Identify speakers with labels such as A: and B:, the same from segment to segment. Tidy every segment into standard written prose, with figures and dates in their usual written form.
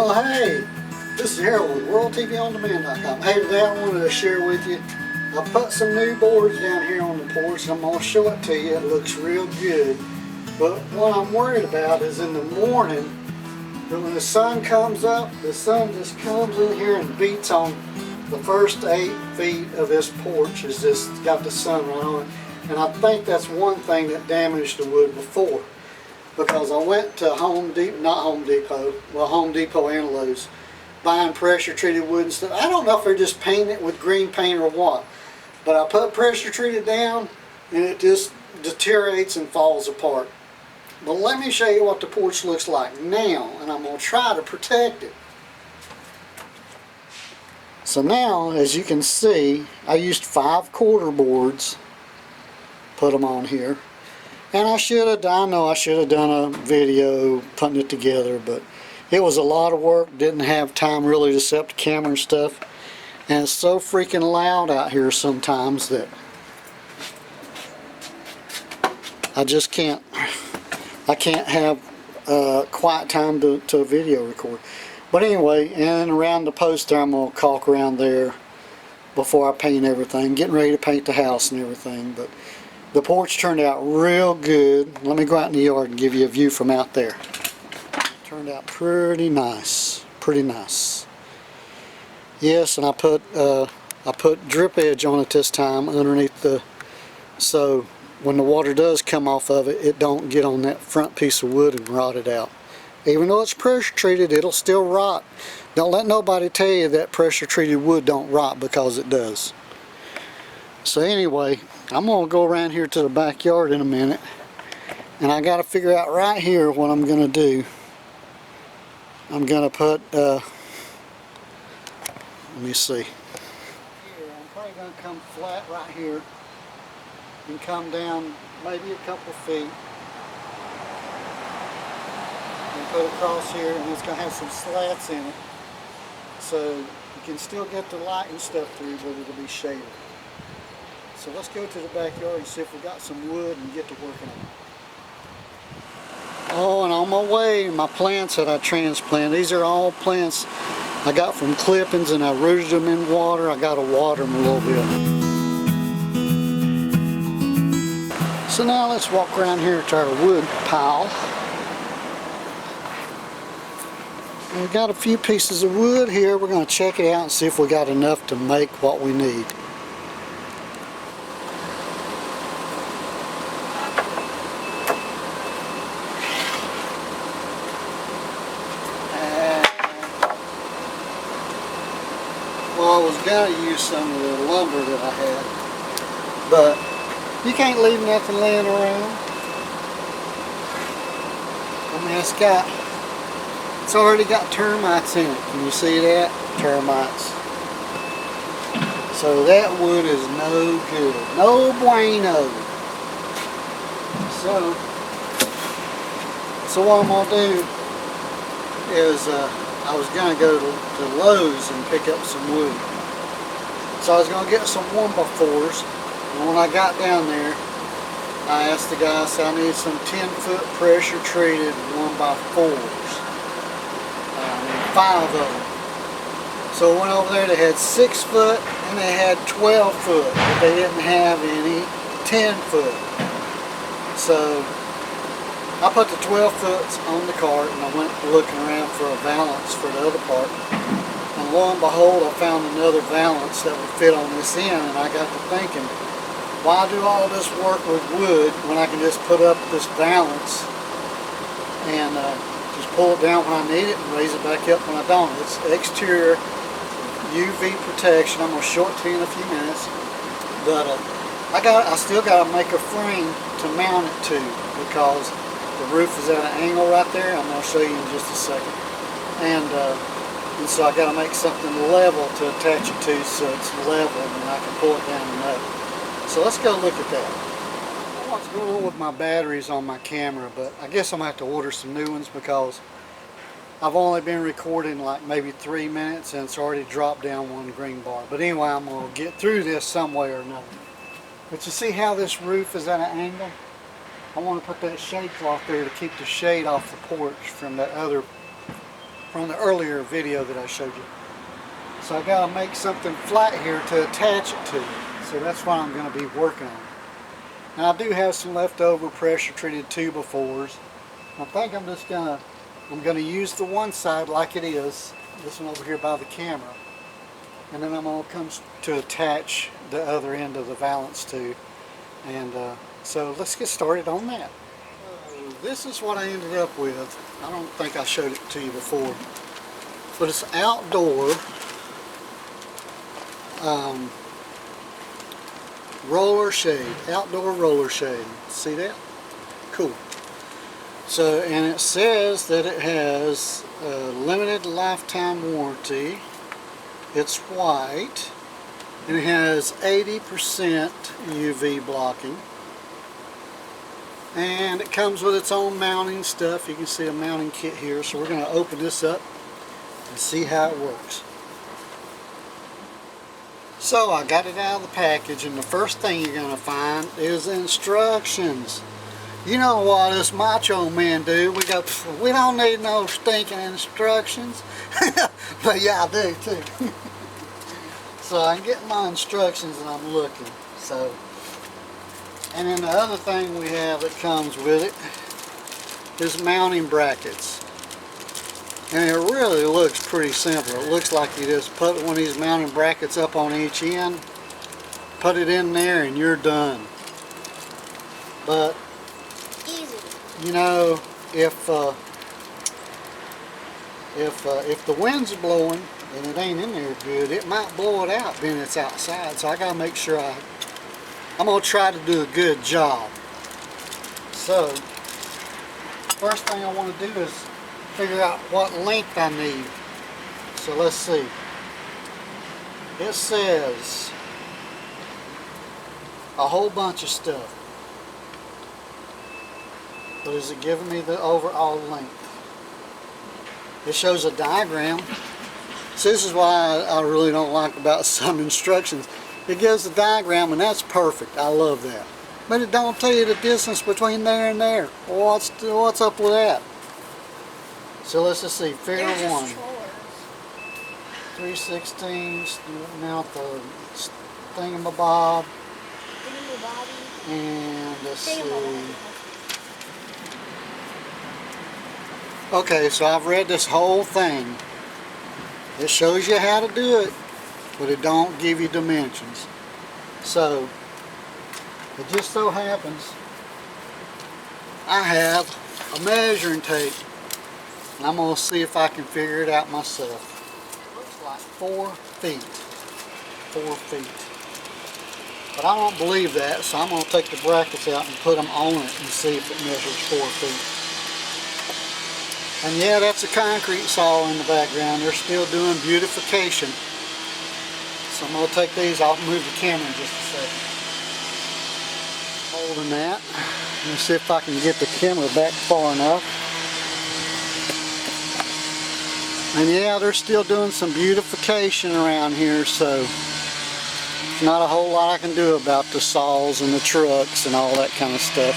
A: Well, hey, this is Harold with WorldTVOnDemand.com. Hey, today I wanted to share with you, I put some new boards down here on the porch, and I'm going to show it to you. It looks real good. But what I'm worried about is in the morning, when the sun comes up, the sun just comes in here and beats on the first 8 feet of this porch. It's just got the sun right on it. And I think that's one thing that damaged the wood before. Because I went to Home Depot and Lowe's, buying pressure treated wood and stuff. I don't know if they're just painting it with green paint or what, but I put pressure treated down and it just deteriorates and falls apart. But let me show you what the porch looks like now, and I'm going to try to protect it. So now, as you can see, I used 5 quarter boards, put them on here. And I know I should have done a video putting it together, but it was a lot of work. Didn't have time really to set up the camera and stuff. And it's so freaking loud out here sometimes that I just can't, I can't have quiet time to video record. But anyway, and around the post there, I'm going to caulk around there before I paint everything. Getting ready to paint the house and everything. But the porch turned out real good. Let me go out in the yard and give you a view from out there. Turned out pretty nice. Pretty nice. Yes, and I put drip edge on it this time underneath so when the water does come off of it, it don't get on that front piece of wood and rot it out. Even though it's pressure treated, it'll still rot. Don't let nobody tell you that pressure treated wood don't rot, because it does. So anyway, I'm going to go around here to the backyard in a minute, and I got to figure out right here what I'm going to do. I'm going to put, let me see. Here, I'm probably going to come flat right here and come down maybe a couple feet and put it across here, and it's going to have some slats in it so you can still get the light and stuff through, but it'll be shaded. So let's go to the backyard and see if we got some wood and get to working on it. Oh, and on my way, my plants that I transplanted, these are all plants I got from clippings, and I rooted them in water. I got to water them a little bit. So now let's walk around here to our wood pile. And we got a few pieces of wood here. We're going to check it out and see if we got enough to make what we need. Well, I was going to use some of the lumber that I had, but you can't leave nothing laying around. I mean, it's already got termites in it. Can you see that? Termites. So that wood is no good. No bueno. So what I'm going to do is, I was going to go to Lowe's and pick up some wood. So I was going to get some 1x4s. And when I got down there, I asked the guy, I said, I need some 10-foot pressure treated 1x4s. I need 5 of them. So I went over there, they had 6 foot and they had 12 foot, but they didn't have any 10 foot. So I put the 12 foots on the cart, and I went looking around for a valance for the other part. And lo and behold, I found another valance that would fit on this end, and I got to thinking, why do all this work with wood when I can just put up this valance and just pull it down when I need it and raise it back up when I don't. It's exterior UV protection. I'm going to show it to you in a few minutes. But I still got to make a frame to mount it to, because the roof is at an angle right there. I'm going to show you in just a second. And so I got to make something level to attach it to, so it's level and I can pull it down and up. So let's go look at that. I don't know what's going on with my batteries on my camera, but I guess I'm going to have to order some new ones, because I've only been recording like maybe 3 minutes and it's already dropped down 1 green bar. But anyway, I'm going to get through this some way or another. But you see how this roof is at an angle? I want to put that shade cloth there to keep the shade off the porch from that other from the earlier video that I showed you. So I got to make something flat here to attach it to. So that's what I'm going to be working on. Now I do have some leftover pressure treated 2x4s. I think I'm just going to use the one side like it is, this one over here by the camera. And then I'm going to come to attach the other end of the valance to. And so let's get started on that. This is what I ended up with. I don't think I showed it to you before. But it's outdoor roller shade, outdoor roller shade. See that? Cool. So, and it says that it has a limited lifetime warranty. It's white, and it has 80% UV blocking. And it comes with its own mounting stuff. You can see a mounting kit here. So we're going to open this up and see how it works. So I got it out of the package, and the first thing you're going to find is instructions. You know what us macho men do? We don't need no stinking instructions. But yeah, I do too. So I'm getting my instructions and I'm looking. So, and then the other thing we have that comes with it is mounting brackets. And it really looks pretty simple. It looks like you just put one of these mounting brackets up on each end, put it in there, and you're done. But you know, if the wind's blowing and it ain't in there good, it might blow it out being it's outside. So I gotta make sure I'm gonna try to do a good job. So first thing I want to do is figure out what length I need. So let's see. It says a whole bunch of stuff. But is it giving me the overall length? It shows a diagram. So this is why I really don't like about some instructions. It gives a diagram, and that's perfect. I love that. But it don't tell you the distance between there and there. What's up with that? So let's just see. Figure one. 3/16. Mount the thingamabob. And let's see. Okay, so I've read this whole thing. It shows you how to do it, but it don't give you dimensions. So, it just so happens I have a measuring tape, and I'm going to see if I can figure it out myself. It looks like 4 feet. 4 feet. But I don't believe that, so I'm going to take the brackets out and put them on it and see if it measures 4 feet. And yeah, that's a concrete saw in the background. They're still doing beautification. So I'm going to take these off and move the camera in just a second. Holding that. Let me see if I can get the camera back far enough. And yeah, they're still doing some beautification around here, so there's not a whole lot I can do about the saws and the trucks and all that kind of stuff.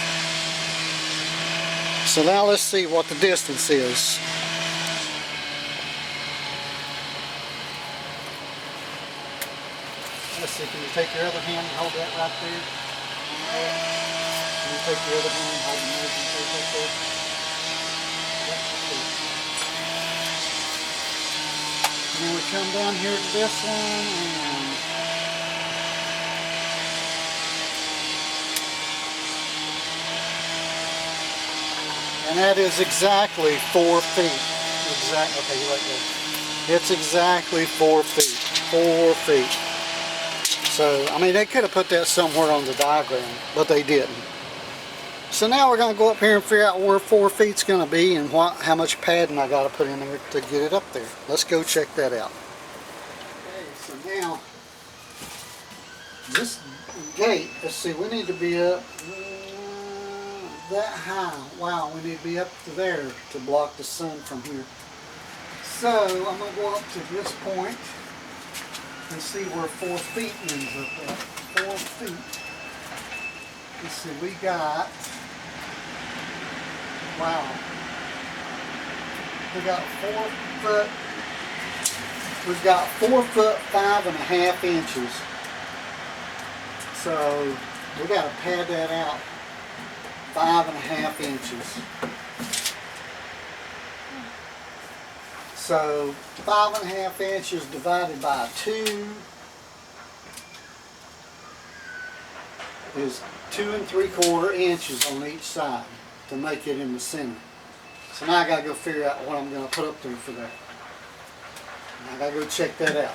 A: So now let's see what the distance is. Let's see, can you take your other hand and hold that right there? Can you take your other hand and hold the measuring tape right there? And then we come down here to this one, and that is exactly 4 feet. Okay, you like that. It's exactly 4 feet. 4 feet. So, I mean, they could have put that somewhere on the diagram, but they didn't. So now we're going to go up here and figure out where 4 feet's going to be and how much padding I got to put in there to get it up there. Let's go check that out. Okay, so now this gate, let's see, we need to be up that high. Wow, we need to be up to there to block the sun from here. So I'm going to go up to this point and see where 4 feet ends up at. 4 feet. Let's see, we got, wow, we got 4 foot. We've got 4 foot 5.5 inches. So we got to pad that out 5.5 inches. So 5.5 inches divided by 2 is 2 3/4 inches on each side to make it in the center. So now I gotta go figure out what I'm gonna put up there for that. And I gotta go check that out.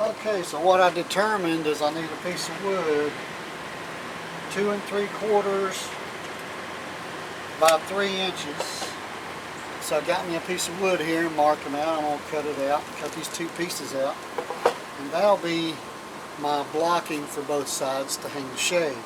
A: Okay, so what I determined is I need a piece of wood 2 3/4 by 3 inches. So I got me a piece of wood here and marked them out. I'm gonna cut it out, cut these 2 pieces out. And that'll be my blocking for both sides to hang the shade.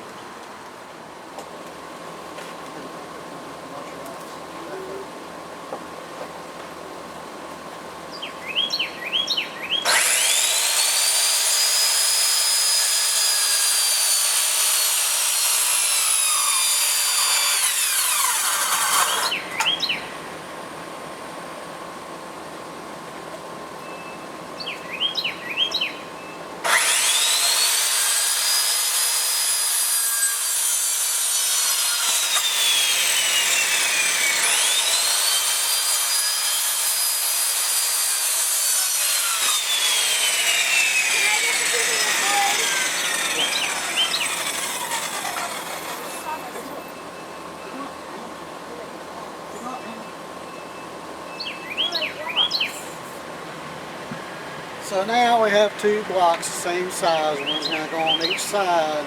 A: So now we have 2 blocks the same size. One's going to go on each side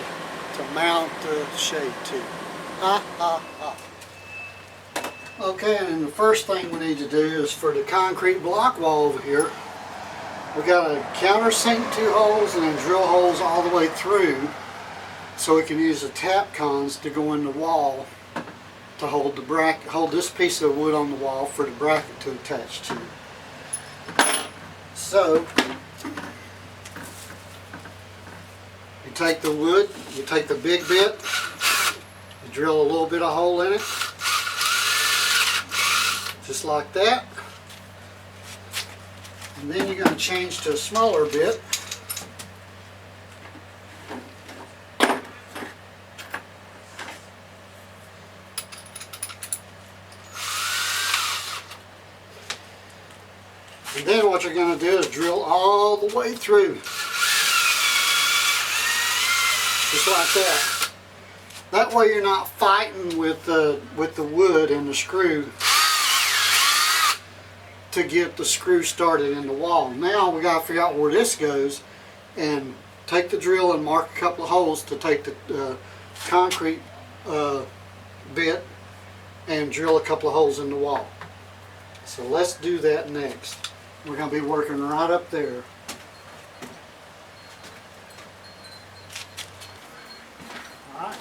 A: to mount the shade to. Ha ha ha. Okay, and the first thing we need to do is for the concrete block wall over here, we got to countersink 2 holes and then drill holes all the way through so we can use the tap cons to go in the wall to hold the bracket, hold this piece of wood on the wall for the bracket to attach to. So you take the wood, you take the big bit, you drill a little bit of hole in it, just like that. And then you're going to change to a smaller bit. And then what you're going to do is drill all the way through. Just like that. That way you're not fighting with the wood and the screw to get the screw started in the wall. Now we got to figure out where this goes and take the drill and mark a couple of holes to take the concrete bit and drill a couple of holes in the wall. So let's do that next. We're going to be working right up there. Alright.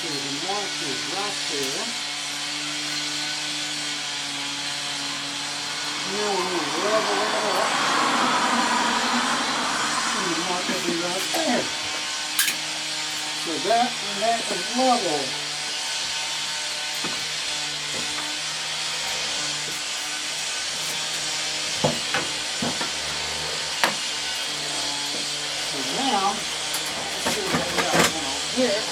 A: The mark is right there. Now we're going to level it up. And the mark will be right there. So that is level. So now, let's see what we got going on here.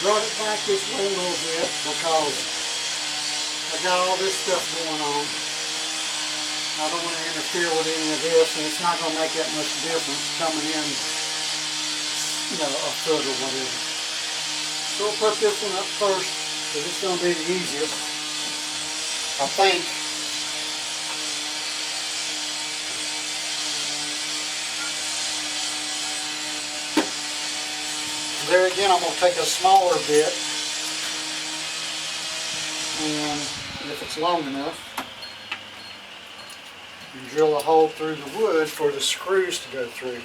A: Brought it back this way a little bit because I got all this stuff going on. I don't want to interfere with any of this, and it's not going to make that much difference coming in, you know, a foot or whatever. So we'll put this one up first because it's going to be the easiest, I think. There again, I'm going to take a smaller bit and if it's long enough, and drill a hole through the wood for the screws to go through.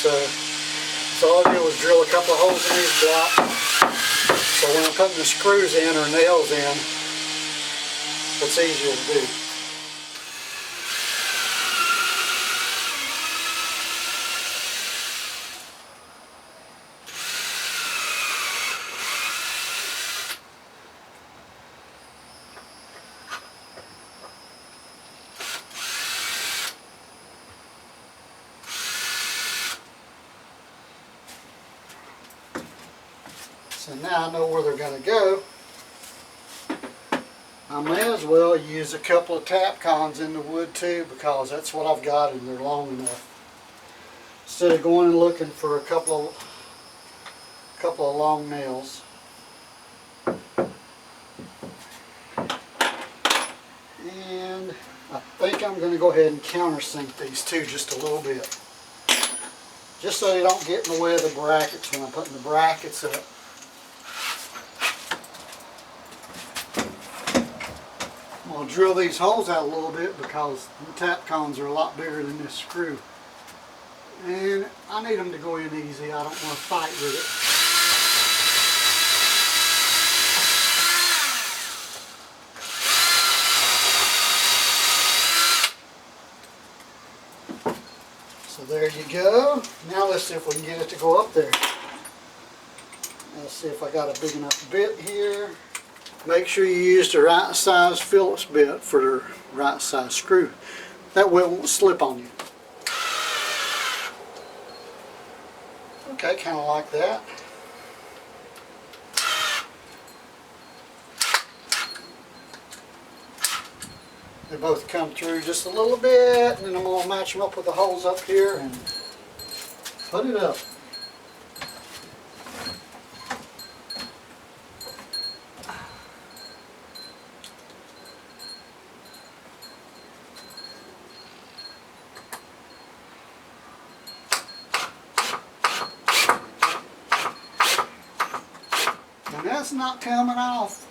A: So all I did was drill a couple of holes in these blocks. So when I'm putting the screws in or nails in, it's easier to do. So now I know where they're going to go. I may as well use a couple of tap cons in the wood too, because that's what I've got and they're long enough. Instead of going and looking for a couple of long nails. And I think I'm going to go ahead and countersink these two just a little bit. Just so they don't get in the way of the brackets when I'm putting the brackets up. I'm going to drill these holes out a little bit because the tap cons are a lot bigger than this screw. And I need them to go in easy. I don't want to fight with it. So there you go. Now let's see if we can get it to go up there. Let's see if I got a big enough bit here. Make sure you use the right size Phillips bit for the right size screw. That way it won't slip on you. Okay, kind of like that. They both come through just a little bit, and then I'm going to match them up with the holes up here and put it up. That's not coming off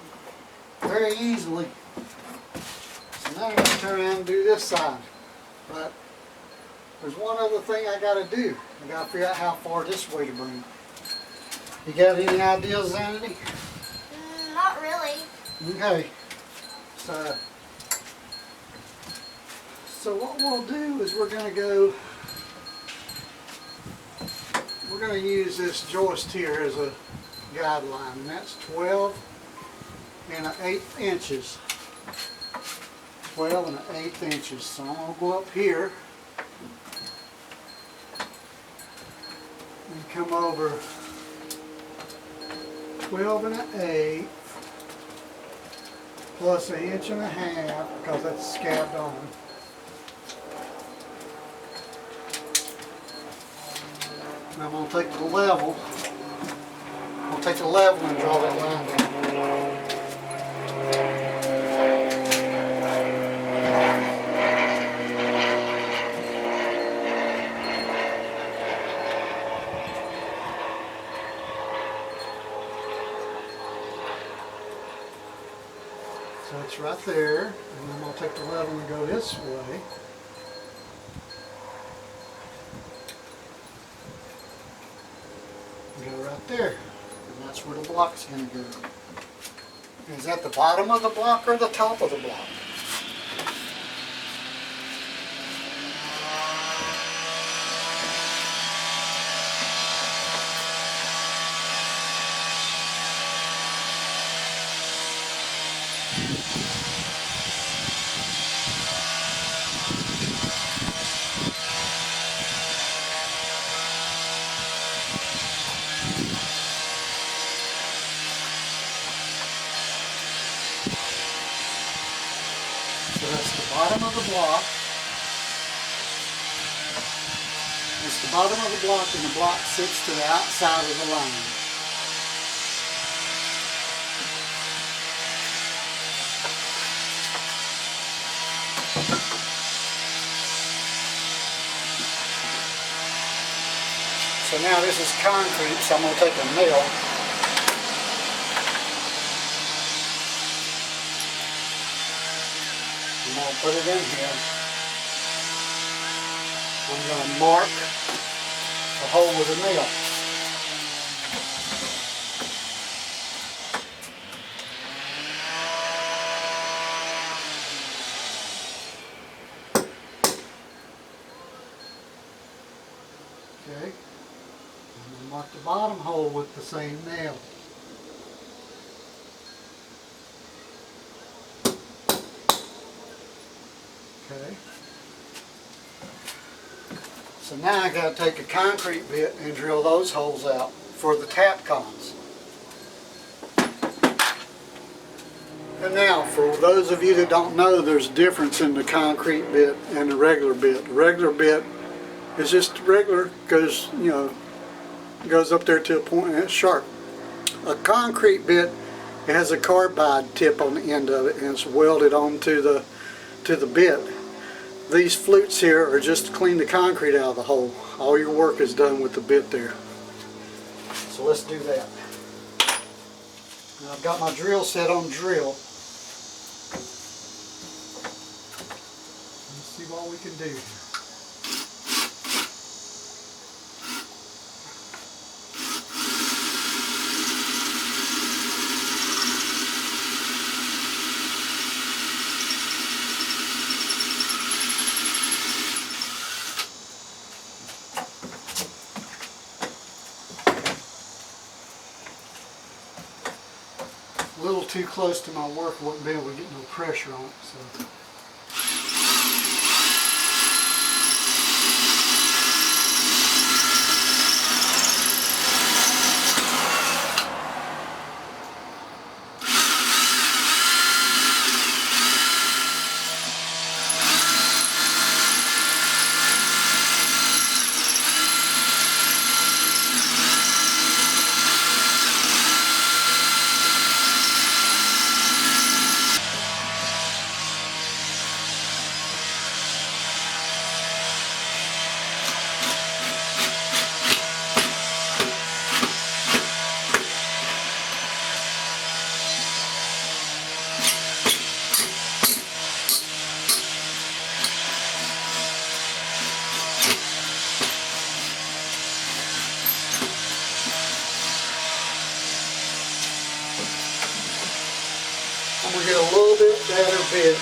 A: very easily. So now I'm going to turn around and do this side. But there's one other thing I got to do. I got to figure out how far this way to bring it. You got any ideas, Zanity?
B: Not really.
A: Okay. So what we'll do is we're going to use this joist here as a guideline, and that's 12 and 1/8 inches. 12 and 1/8 inches. So I'm going to go up here and come over 12 and 1/8 plus 1.5 inches because that's scabbed on. And I'm going to take the level. I'll take the level and draw that line down. So it's right there, and then I'll take the level and go this way. And go right there. And that's where the block's going to go. Is that the bottom of the block or the top of the block? So that's the bottom of the block. It's the bottom of the block, and the block sits to the outside of the line. So now this is concrete, so I'm going to take a nail I'm going to put it in here. I'm going to mark the hole with a nail. Okay. I'm going to mark the bottom hole with the same nail. Okay. So now I got to take a concrete bit and drill those holes out for the tap cons. And now, for those of you that don't know, there's a difference in the concrete bit and the regular bit. The regular bit is just regular, goes up there to a point and it's sharp. A concrete bit has a carbide tip on the end of it and it's welded onto the bit. These flutes here are just to clean the concrete out of the hole. All your work is done with the bit there. So let's do that. Now I've got my drill set on drill. Let's see what we can do. A little too close to my work, I wouldn't be able to get no pressure on it. So. I'm going to get a little bit better bit.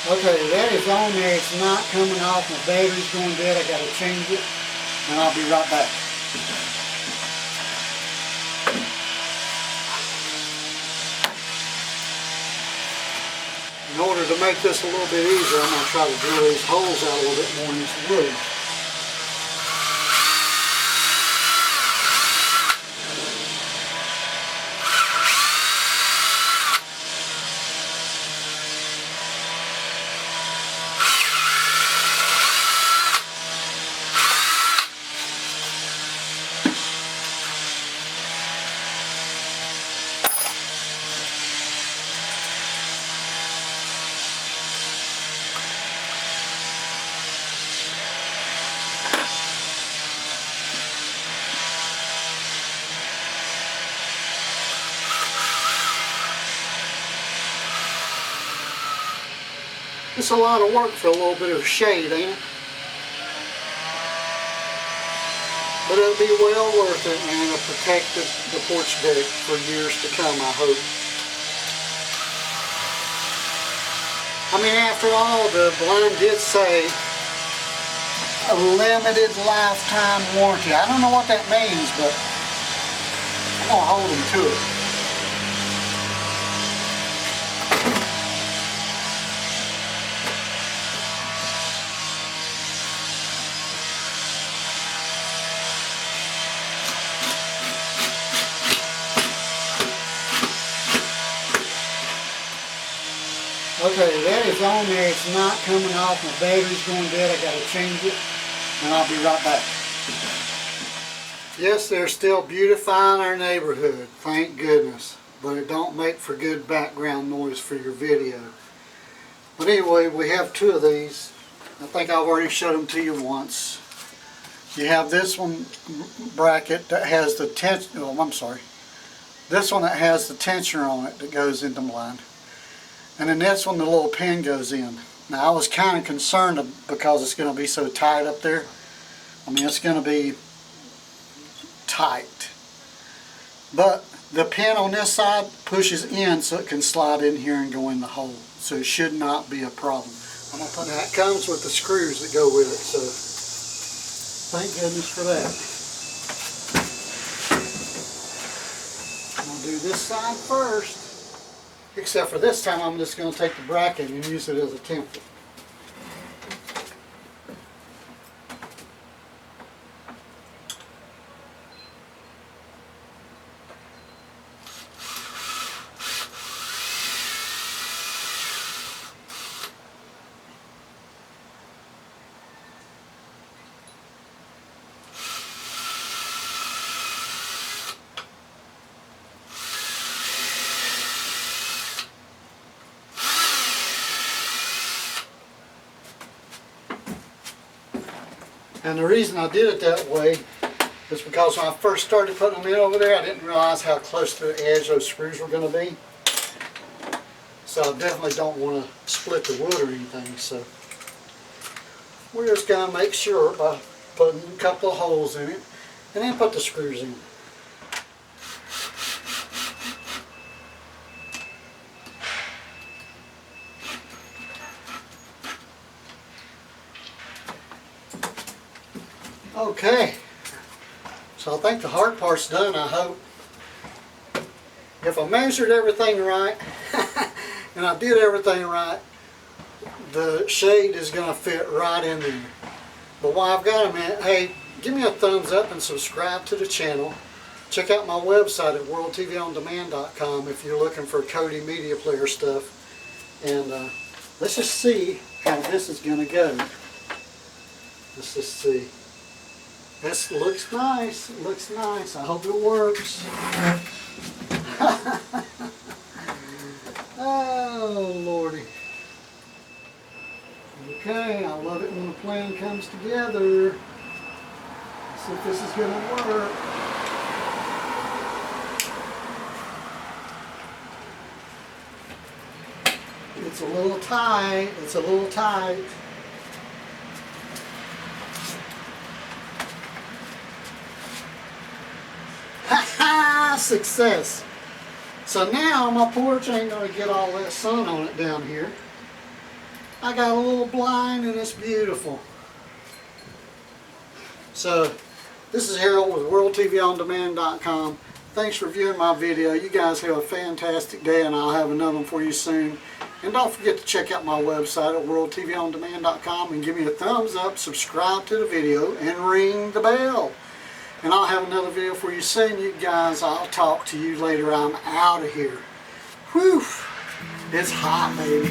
A: Okay, that is on there. It's not coming off. My battery's going dead. I got to change it, and I'll be right back. In order to make this a little bit easier, I'm going to try to drill these holes out a little bit more in this wood. It's a lot of work for a little bit of shade, ain't it? But it'll be well worth it, and it'll protect the porch deck for years to come, I hope. I mean, after all, the blind did say a limited lifetime warranty. I don't know what that means, but I'm going to hold them to it. Okay, that is on there. It's not coming off. My battery's going dead. I got to change it, and I'll be right back. Yes, they're still beautifying our neighborhood, thank goodness, but it don't make for good background noise for your video. But anyway, we have two of these. I think I've already showed them to you once. You have this one bracket that has the tension, oh, I'm sorry. This one that has the tensioner on it that goes into the blind. And then this one, the little pin goes in. Now I was kind of concerned because it's going to be so tight up there. I mean, it's going to be tight. But the pin on this side pushes in so it can slide in here and go in the hole. So it should not be a problem. I'm going to put that. It comes with the screws that go with it, so thank goodness for that. I'm going to do this side first. Except for this time, I'm just going to take the bracket and use it as a template. And the reason I did it that way is because when I first started putting them in over there, I didn't realize how close to the edge those screws were going to be. So I definitely don't want to split the wood or anything. So we're just going to make sure by putting a couple of holes in it and then put the screws in. Okay, so I think the hard part's done, I hope. If I measured everything right, and I did everything right, the shade is going to fit right in there. But while I've got a minute, hey, give me a thumbs up and subscribe to the channel. Check out my website at worldtvondemand.com if you're looking for Kodi media player stuff. And let's just see how this is going to go. Let's just see. This looks nice. It looks nice. I hope it works. Oh, Lordy. Okay, I love it when the plan comes together. Let's see if this is going to work. It's a little tight. It's a little tight. Success. So now my porch ain't going to get all that sun on it down here. I got a little blind and it's beautiful. So this is Harold with worldtvondemand.com. Thanks for viewing my video. You guys have a fantastic day and I'll have another one for you soon. And don't forget to check out my website at worldtvondemand.com and give me a thumbs up, subscribe to the video, and ring the bell. And I'll have another video for you soon, you guys. I'll talk to you later. I'm out of here. Whew. It's hot, baby.